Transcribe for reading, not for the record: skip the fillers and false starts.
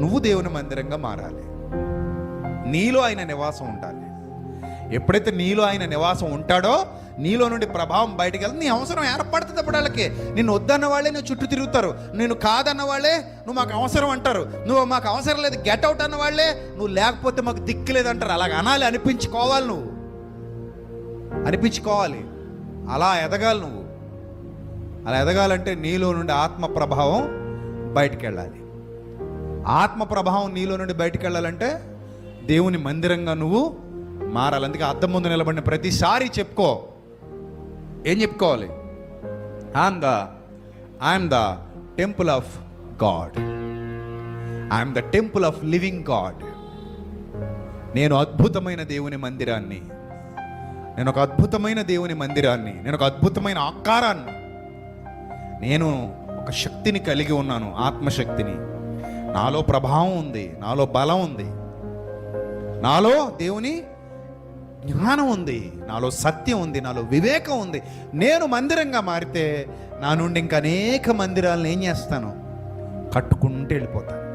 నువ్వు దేవుని మందిరంగా మారాలి. నీలో ఆయన నివాసం ఉండాలి. ఎప్పుడైతే నీలో ఆయన నివాసం ఉంటాడో నీలో నుండి ప్రభావం బయటకు వెళ్తుంది. నీ అవసరం ఏర్పడుతుంది. అప్పుడు వాళ్ళకి నిన్ను వద్దన్న వాళ్ళే నువ్వు చుట్టూ తిరుగుతారు. నేను కాదన్న వాళ్ళే నువ్వు మాకు అవసరం అంటారు. నువ్వు మాకు అవసరం లేదు గెట్ అవుట్ అన్న వాళ్ళే నువ్వు లేకపోతే మాకు దిక్కు లేదంటారు. అలాగ అనాలి, అనిపించుకోవాలి, నువ్వు అనిపించుకోవాలి. అలా ఎదగాలి. నువ్వు అలా ఎదగాలంటే నీలో నుండి ఆత్మ ప్రభావం బయటికి వెళ్ళాలి. ఆత్మ ప్రభావం నీలో నుండి బయటికి వెళ్ళాలంటే దేవుని మందిరంగా నువ్వు మారాలి. అందుకే అద్దం ముందు నిలబడిన ప్రతిసారి చెప్పుకో. ఏం చెప్పుకోవాలి? I'm the temple of God. I'm the temple of living God. నేను అద్భుతమైన దేవుని మందిరాన్ని, నేను ఒక అద్భుతమైన దేవుని మందిరాన్ని, నేను ఒక అద్భుతమైన ఆకారాన్ని, నేను ఒక శక్తిని కలిగి ఉన్నాను, ఆత్మశక్తిని. నాలో ప్రభావం ఉంది, నాలో బలం ఉంది, నాలో దేవుని జ్ఞానం ఉంది, నాలో సత్యం ఉంది, నాలో వివేకం ఉంది. నేను మందిరంగా మారితే నా నుండి ఇంకా అనేక మందిరాలను ఏం చేస్తాను? కట్టుకుంటూ వెళ్ళిపోతాను.